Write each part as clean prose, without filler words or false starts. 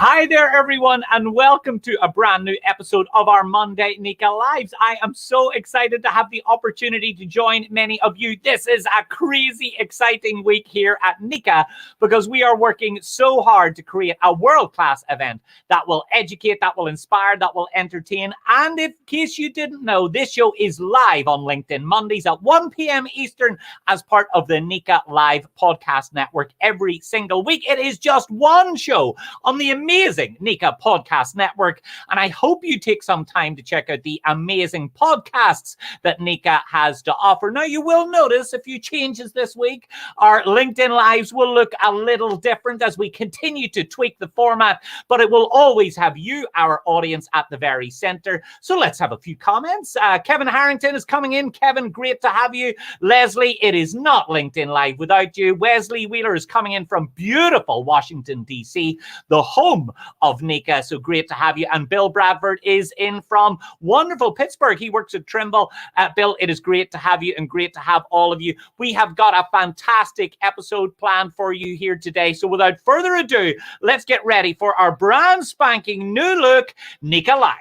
Hi there, everyone, and welcome to a brand new episode of our Monday NECA Lives. I am so excited to have the opportunity to join many of you. This is a crazy, exciting week here at NECA because we are working so hard to create a world-class event that will educate, that will inspire, that will entertain. And in case you didn't know, this show is live on LinkedIn Mondays at 1 p.m. Eastern as part of the NECA Live podcast network every single week. It is just one show on the amazing NECA Podcast Network, and I hope you take some time to check out the amazing podcasts that NECA has to offer. Now, you will notice a few changes this week. Our LinkedIn Lives will look a little different as we continue to tweak the format, but it will always have you, our audience, at the very center. So let's have a few comments. Kevin Harrington is coming in. Kevin, great to have you. Leslie, it is not LinkedIn Live without you. Wesley Wheeler is coming in from beautiful Washington, D.C., the home of NECA, so great to have you. And Bill Bradford is in from wonderful Pittsburgh. He works at Trimble. Bill, it is great to have you and great to have all of you. We have got a fantastic episode planned for you here today. So without further ado, let's get ready for our brand spanking new look NECA Live.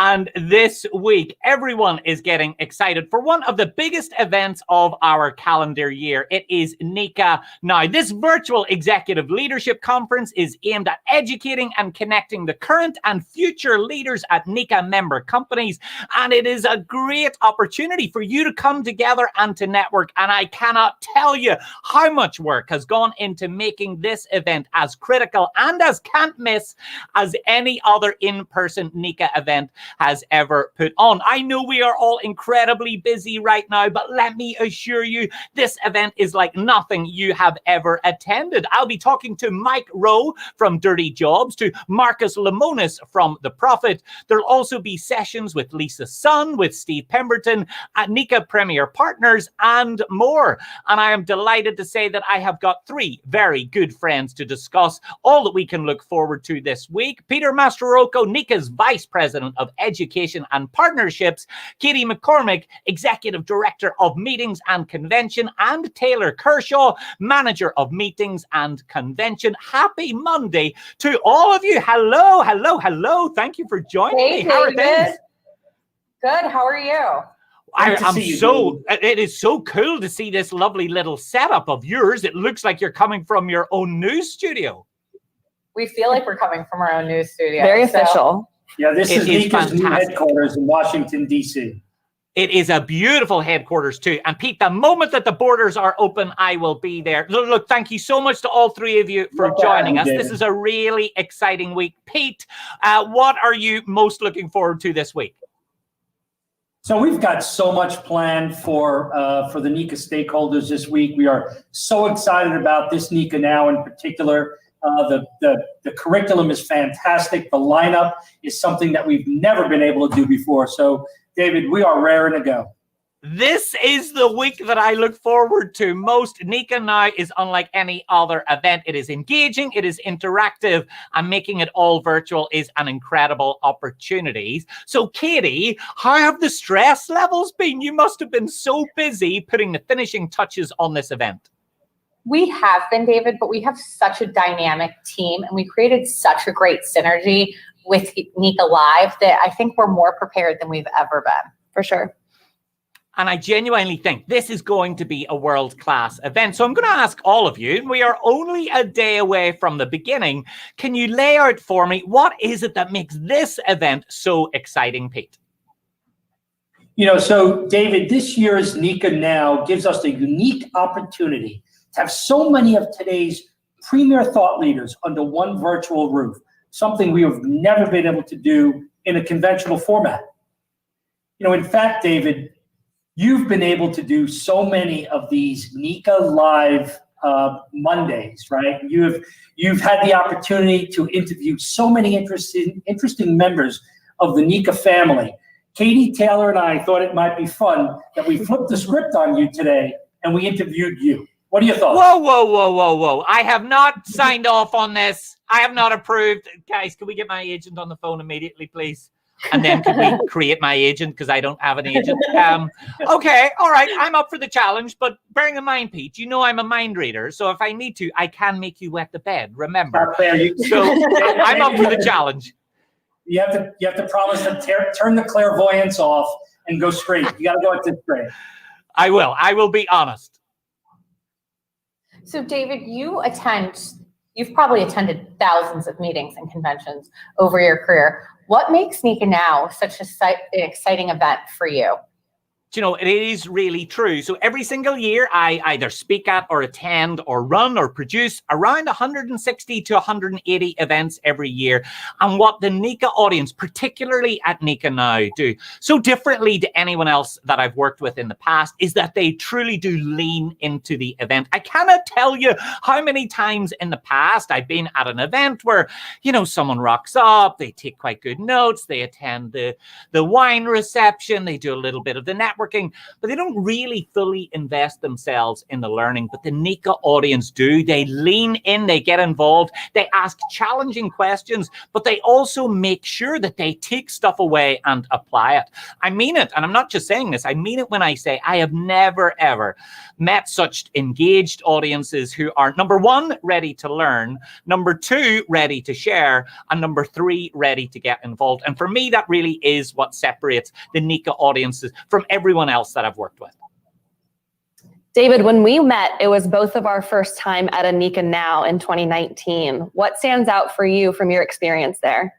And this week, everyone is getting excited for one of the biggest events of our calendar year. It is NECA Now. This virtual executive leadership conference is aimed at educating and connecting the current and future leaders at NECA member companies. And it is a great opportunity for you to come together and to network. And I cannot tell you how much work has gone into making this event as critical and as can't miss as any other in-person NECA event has ever put on. I know we are all incredibly busy right now, but let me assure you, this event is like nothing you have ever attended. I'll be talking to Mike Rowe from Dirty Jobs, to Marcus Lemonis from The Prophet. There'll also be sessions with Lisa Sun, with Steve Pemberton, at NECA Premier Partners, and more. And I am delighted to say that I have got three very good friends to discuss all that we can look forward to this week. Peter Mastrorocco, NECA's Vice President of Education and Partnerships, Katie McCormick, Executive Director of Meetings and Convention, and Taylor Kershaw, Manager of Meetings and Convention. Happy Monday to all of you. Hello, hello, hello. Thank you for joining me. How are things? Good. How are you? It is so cool to see this lovely little setup of yours. It looks like you're coming from your own news studio. We feel like we're coming from our own news studio. Very official. Yeah, this is NECA's new headquarters in Washington, D.C. It is a beautiful headquarters too. And Pete, the moment that the borders are open, I will be there. Look, thank you so much to all three of you for joining us. This is a really exciting week. Pete, what are you most looking forward to this week? So we've got so much planned for the NECA stakeholders this week. We are so excited about this NECA Now in particular. The curriculum is fantastic. The lineup is something that we've never been able to do before. So, David, we are raring to go. This is the week that I look forward to most. NECA Now is unlike any other event. It is engaging, it is interactive, and making it all virtual is an incredible opportunity. So, Katie, how have the stress levels been? You must have been so busy putting the finishing touches on this event. We have been, David, but we have such a dynamic team, and we created such a great synergy with NECA Live that I think we're more prepared than we've ever been. For sure. And I genuinely think this is going to be a world-class event. So I'm going to ask all of you, and we are only a day away from the beginning. Can you lay out for me, what is it that makes this event so exciting, Pete? You know, so David, this year's NECA Now gives us a unique opportunity to have so many of today's premier thought leaders under one virtual roof, something we have never been able to do in a conventional format. You know, in fact, David, you've been able to do so many of these NECA Live Mondays, right? You've had the opportunity to interview so many interesting members of the NECA family. Katie, Taylor, and I thought it might be fun that we flipped the script on you today and we interviewed you. What are your thoughts? Whoa, whoa, whoa, whoa, whoa. I have not signed off on this. I have not approved. Guys, can we get my agent on the phone immediately, please? And then could we create my agent, because I don't have an agent? Okay, all right, I'm up for the challenge, but bearing in mind, Pete, you know I'm a mind reader, so if I need to, I can make you wet the bed, remember? So I'm up for the challenge. You have to promise to turn the clairvoyance off and go straight. You got to go at this straight. I will be honest. So, David, you've probably attended thousands of meetings and conventions over your career. What makes NECA Now such an exciting event for you? You know, it is really true. So every single year, I either speak at or attend or run or produce around 160 to 180 events every year. And what the NECA audience, particularly at NECA Now, do so differently to anyone else that I've worked with in the past is that they truly do lean into the event. I cannot tell you how many times in the past I've been at an event where, you know, someone rocks up, they take quite good notes, they attend the wine reception, they do a little bit of the network networking, but they don't really fully invest themselves in the learning. But the NECA audience do. They lean in, they get involved, they ask challenging questions, but they also make sure that they take stuff away and apply it. I mean it, and I'm not just saying this, I mean it when I say I have never, ever met such engaged audiences who are, number one, ready to learn, number two, ready to share, and number three, ready to get involved. And for me, that really is what separates the NECA audiences from everyone else that I've worked with. David, when we met, it was both of our first time at a NECA Now in 2019. What stands out for you from your experience there?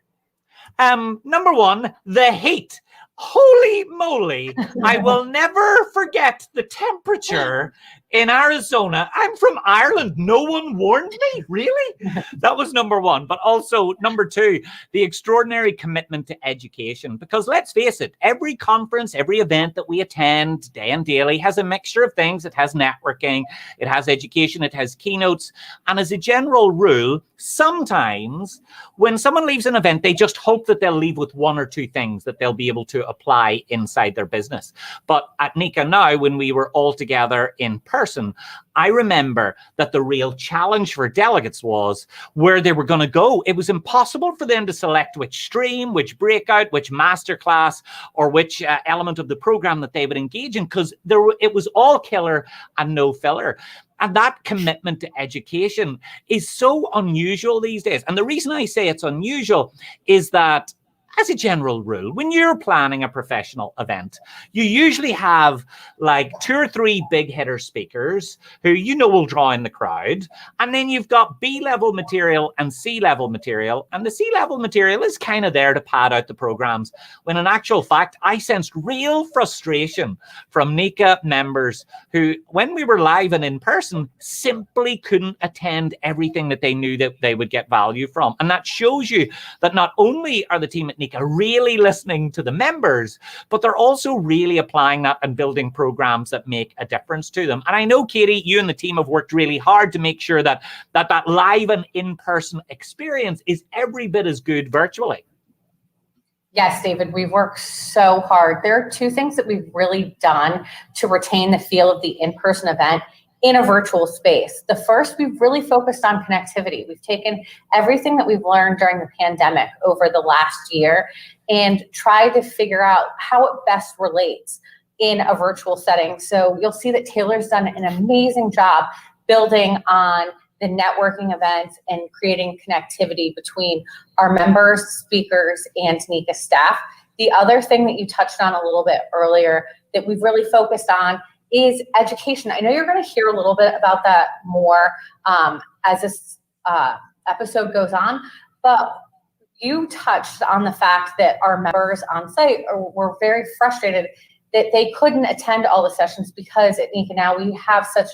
Number one, the heat. Holy moly, I will never forget the temperature in Arizona. I'm from Ireland. No one warned me, really? That was number one. But also, number two, the extraordinary commitment to education. Because let's face it, every conference, every event that we attend day and daily has a mixture of things. It has networking, it has education, it has keynotes. And as a general rule, sometimes when someone leaves an event, they just hope that they'll leave with one or two things that they'll be able to apply inside their business. But at NECA Now, when we were all together in person, I remember that the real challenge for delegates was where they were going to go. It was impossible for them to select which stream, which breakout, which masterclass, or which element of the program that they would engage in, because it was all killer and no filler. And that commitment to education is so unusual these days. And the reason I say it's unusual is that, as a general rule, when you're planning a professional event, you usually have like 2 or 3 big hitter speakers who you know will draw in the crowd. And then you've got B-level material and C-level material. And the C-level material is kind of there to pad out the programs. When in actual fact, I sensed real frustration from NECA members who, when we were live and in person, simply couldn't attend everything that they knew that they would get value from. And that shows you that not only are the team at NECA really listening to the members, but they're also really applying that and building programs that make a difference to them. And I know, Katie, you and the team have worked really hard to make sure that live and in-person experience is every bit as good virtually. Yes, David, we've worked so hard. There are 2 things that we've really done to retain the feel of the in-person event in a virtual space. The first, we've really focused on connectivity. We've taken everything that we've learned during the pandemic over the last year and tried to figure out how it best relates in a virtual setting. So you'll see that Taylor's done an amazing job building on the networking events and creating connectivity between our members, speakers, and NECA staff. The other thing that you touched on a little bit earlier that we've really focused on is education. I know you're going to hear a little bit about that more as this episode goes on, but you touched on the fact that our members on site were very frustrated that they couldn't attend all the sessions because at NECA Now we have such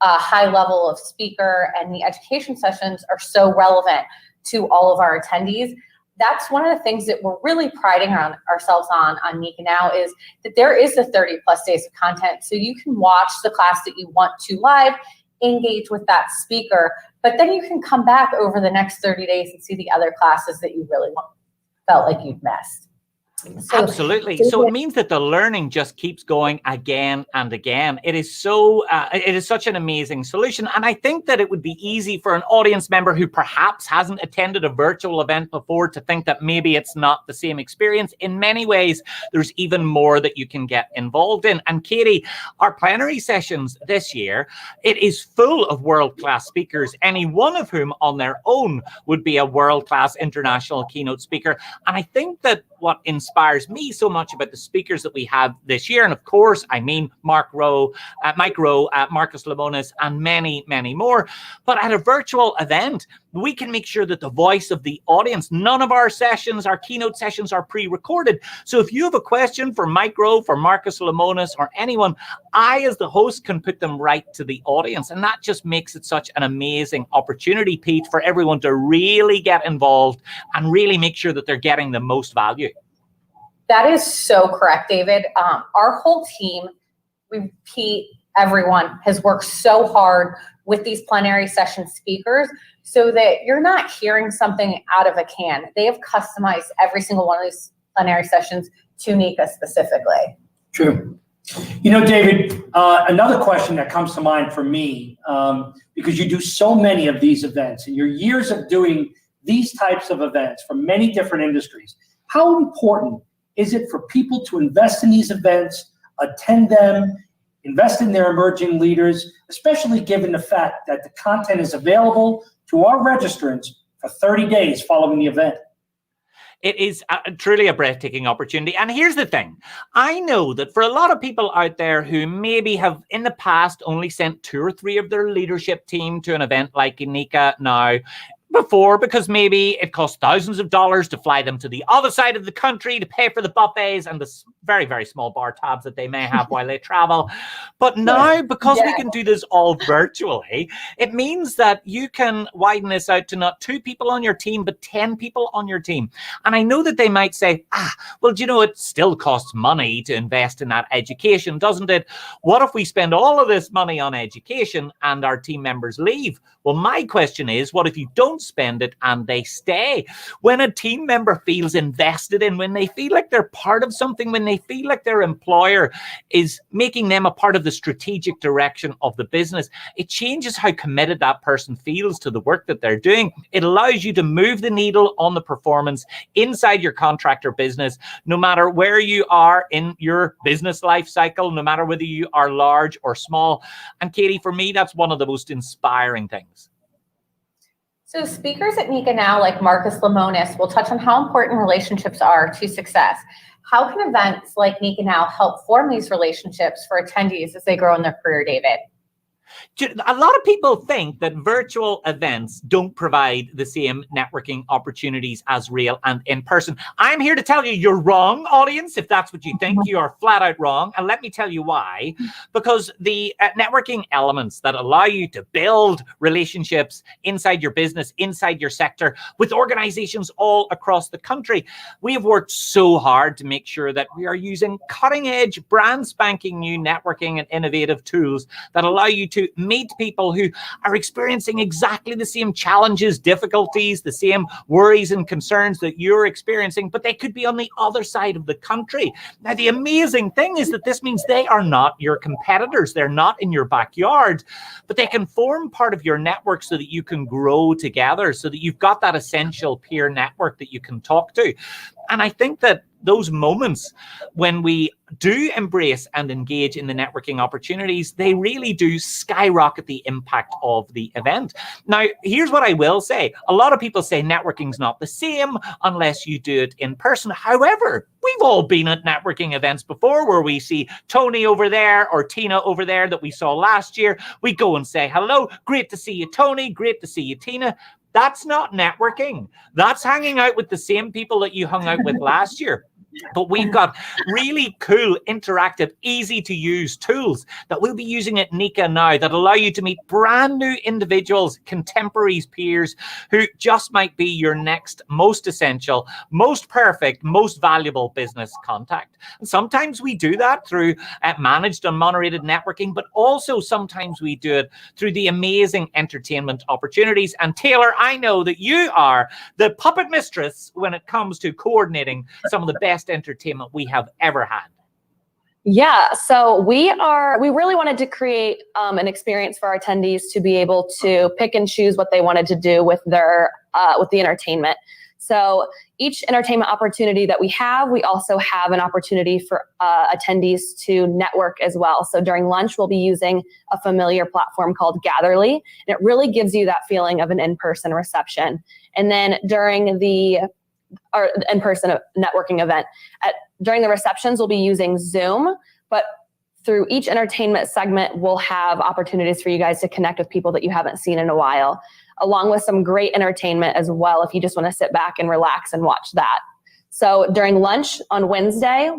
a high level of speaker and the education sessions are so relevant to all of our attendees. That's one of the things that we're really priding ourselves on NECA Now is that there is the 30+ days of content. So you can watch the class that you want to live, engage with that speaker, but then you can come back over the next 30 days and see the other classes that you really felt like you'd missed. So, absolutely. So it means that the learning just keeps going again and again. It is such an amazing solution. And I think that it would be easy for an audience member who perhaps hasn't attended a virtual event before to think that maybe it's not the same experience. In many ways, there's even more that you can get involved in. And Katie, our plenary sessions this year, it is full of world-class speakers, any one of whom on their own would be a world-class international keynote speaker. And I think that what inspires me so much about the speakers that we have this year, and of course, I mean Mike Rowe, Marcus Lemonis, and many, many more. But at a virtual event, we can make sure that the voice of the audience, none of our sessions, our keynote sessions are pre-recorded. So if you have a question for Mike Rowe, for Marcus Lemonis, or anyone, I, as the host, can put them right to the audience. And that just makes it such an amazing opportunity, Pete, for everyone to really get involved and really make sure that they're getting the most value. That is so correct, David. Our whole team, Pete, everyone has worked so hard with these plenary session speakers so that you're not hearing something out of a can. They have customized every single one of these plenary sessions to NECA specifically. True. You know, David, another question that comes to mind for me, because you do so many of these events and your years of doing these types of events from many different industries, how important is it for people to invest in these events, attend them, invest in their emerging leaders, especially given the fact that the content is available to our registrants for 30 days following the event? It is truly a breathtaking opportunity. And here's the thing. I know that for a lot of people out there who maybe have in the past only sent 2 or 3 of their leadership team to an event like NECA Now before, because maybe it costs thousands of dollars to fly them to the other side of the country to pay for the buffets and the very, very small bar tabs that they may have while they travel. But now, because we can do this all virtually, it means that you can widen this out to not 2 people on your team, but 10 people on your team. And I know that they might say, well, you know, it still costs money to invest in that education, doesn't it? What if we spend all of this money on education and our team members leave? Well, my question is, what if you don't spend it and they stay? When a team member feels invested in, when they feel like they're part of something, when they feel like their employer is making them a part of the strategic direction of the business, it changes how committed that person feels to the work that they're doing. It allows you to move the needle on the performance inside your contractor business, no matter where you are in your business life cycle, no matter whether you are large or small. And Katie, for me, that's one of the most inspiring things. So speakers at NECA Now, like Marcus Lemonis, will touch on how important relationships are to success. How can events like NECA Now help form these relationships for attendees as they grow in their career, David? A lot of people think that virtual events don't provide the same networking opportunities as real and in person. I'm here to tell you you're wrong, audience. If that's what you think, you are flat out wrong. And let me tell you why. Because the networking elements that allow you to build relationships inside your business, inside your sector, with organizations all across the country, we have worked so hard to make sure that we are using cutting edge, brand spanking new networking and innovative tools that allow you to meet people who are experiencing exactly the same challenges, difficulties, the same worries and concerns that you're experiencing, but they could be on the other side of the country. Now, the amazing thing is that this means they are not your competitors. They're not in your backyard, but they can form part of your network so that you can grow together, so that you've got that essential peer network that you can talk to. And I think that those moments when we do embrace and engage in the networking opportunities, they really do skyrocket the impact of the event. Now, here's what I will say. A lot of people say networking's not the same unless you do it in person. However, we've all been at networking events before where we see Tony over there or Tina over there that we saw last year. We go and say, hello, great to see you, Tony. Great to see you, Tina. That's not networking. That's hanging out with the same people that you hung out with last year. But we've got really cool, interactive, easy to use tools that we'll be using at NECA Now that allow you to meet brand new individuals, contemporaries, peers who just might be your next most essential, most perfect, most valuable business contact. And sometimes we do that through managed and moderated networking, but also sometimes we do it through the amazing entertainment opportunities. And Taylor, I know that you are the puppet mistress when it comes to coordinating some of the best entertainment we have ever had. Yeah, so we really wanted to create an experience for our attendees to be able to pick and choose what they wanted to do with their with the entertainment. So each entertainment opportunity that we also have an opportunity for attendees to network as well. So during lunch, we'll be using a familiar platform called Gatherly, and it really gives you that feeling of an in-person reception. And then during the in-person networking event, during the receptions, we'll be using Zoom, but through each entertainment segment, we'll have opportunities for you guys to connect with people that you haven't seen in a while, along with some great entertainment as well if you just want to sit back and relax and watch that. So during lunch on Tuesday,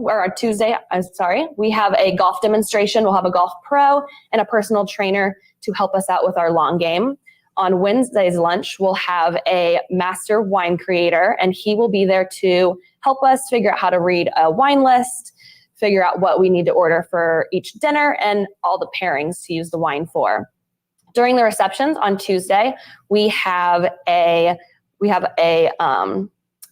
we have a golf demonstration. We'll have a golf pro and a personal trainer to help us out with our long game. On Wednesday's lunch, we'll have a master wine creator, and he will be there to help us figure out how to read a wine list, figure out what we need to order for each dinner, and all the pairings to use the wine for. During the receptions on Tuesday, we have a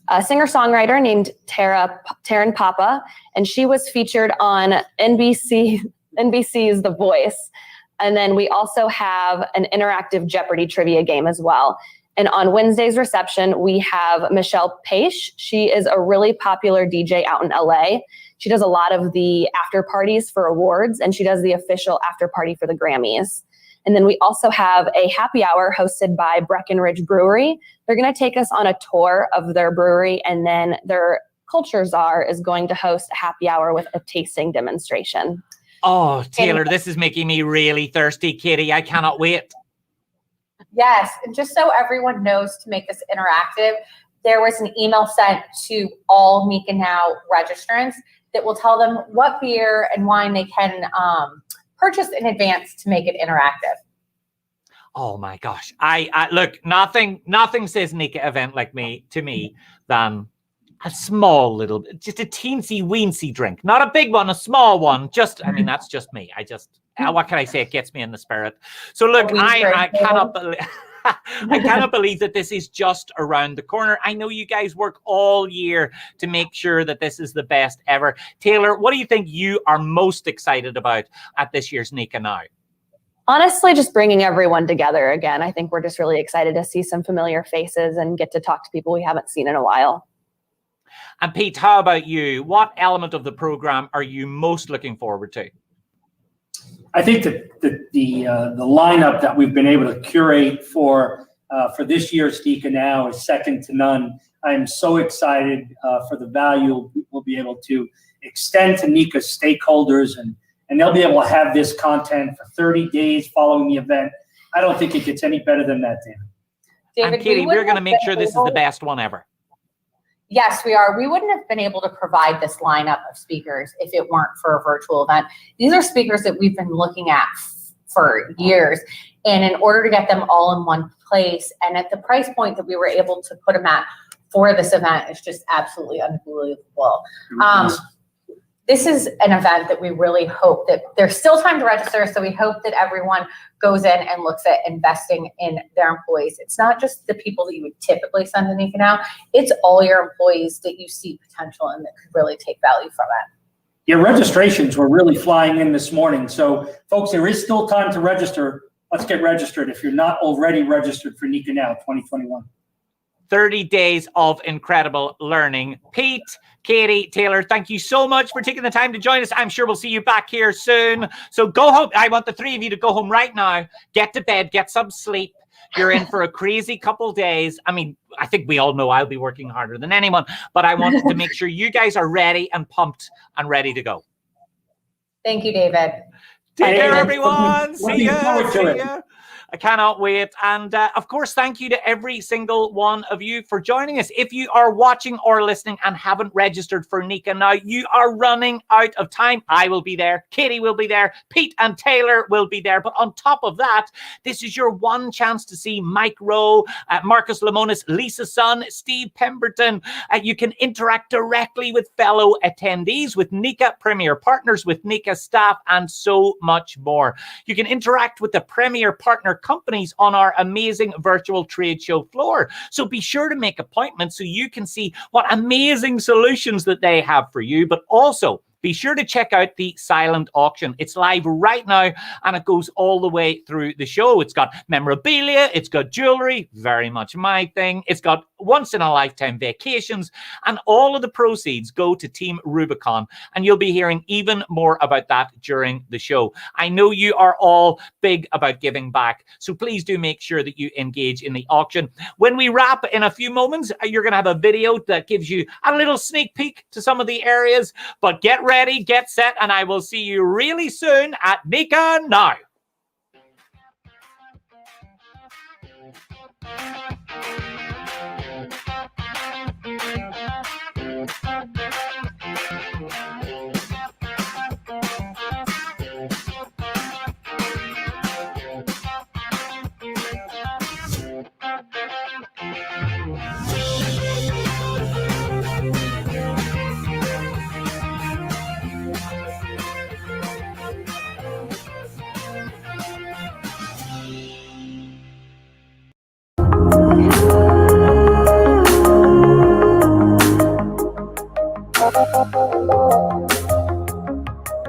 a singer-songwriter named Taryn Papa, and she was featured on NBC's The Voice. And then we also have an interactive Jeopardy trivia game as well. And on Wednesday's reception, we have Michelle Paish. She is a really popular DJ out in LA. She does a lot of the after parties for awards, and she does the official after party for the Grammys. And then we also have a happy hour hosted by Breckenridge Brewery. They're going to take us on a tour of their brewery, and then their culture czar is going to host a happy hour with a tasting demonstration. Oh, Taylor, this is making me really thirsty, Katie. I cannot wait. Yes, and just so everyone knows, to make this interactive, there was an email sent to all NECA Now registrants that will tell them what beer and wine they can purchase in advance to make it interactive. Oh my gosh. I look, nothing says NECA event like to me than a small little, just a teensy weensy drink. Not a big one, a small one. Just, I mean, that's just me. What can I say? It gets me in the spirit. So look, I cannot believe I cannot believe that this is just around the corner. I know you guys work all year to make sure that this is the best ever. Taylor, what do you think you are most excited about at this year's NECA Now? Honestly, just bringing everyone together again. I think we're just really excited to see some familiar faces and get to talk to people we haven't seen in a while. And Pete, how about you? What element of the program are you most looking forward to? I think that the lineup that we've been able to curate for this year's NECA Now is second to none. I'm so excited for the value we'll be able to extend to NECA stakeholders, and they'll be able to have this content for 30 days following the event. I don't think it gets any better than that, David. And Katie, we're going to make sure this is the best one ever. Yes, we are. We wouldn't have been able to provide this lineup of speakers if it weren't for a virtual event. These are speakers that we've been looking at for years. And in order to get them all in one place and at the price point that we were able to put them at for this event, is just absolutely unbelievable. This is an event that we really hope that there's still time to register. So we hope that everyone goes in and looks at investing in their employees. It's not just the people that you would typically send to NECA Now. It's all your employees that you see potential and that could really take value from it. Yeah, registrations were really flying in this morning. So folks, there is still time to register. Let's get registered if you're not already registered for NECA Now 2021. 30 days of incredible learning. Pete, Katie, Taylor, thank you so much for taking the time to join us. I'm sure we'll see you back here soon. So go home. I want the three of you to go home right now, get to bed, get some sleep. You're in for a crazy couple days. I mean, I think we all know I'll be working harder than anyone, but I wanted to make sure you guys are ready and pumped and ready to go. Thank you, David. Take care, everyone. See ya. I cannot wait. And of course, thank you to every single one of you for joining us. If you are watching or listening and haven't registered for NECA Now, you are running out of time. I will be there. Katie will be there. Pete and Taylor will be there. But on top of that, this is your one chance to see Mike Rowe, Marcus Lemonis, Lisa Sun, Steve Pemberton. You can interact directly with fellow attendees, with NECA Premier Partners, with NECA staff, and so much more. You can interact with the Premier Partner companies on our amazing virtual trade show floor. So be sure to make appointments so you can see what amazing solutions that they have for you, but also be sure to check out the silent auction. It's live right now and it goes all the way through the show. It's got memorabilia, it's got jewelry, very much my thing. It's got once in a lifetime vacations, and all of the proceeds go to Team Rubicon. And you'll be hearing even more about that during the show. I know you are all big about giving back, so please do make sure that you engage in the auction. When we wrap in a few moments, you're going to have a video that gives you a little sneak peek to some of the areas, but get ready, get set, and I will see you really soon at NECA Now.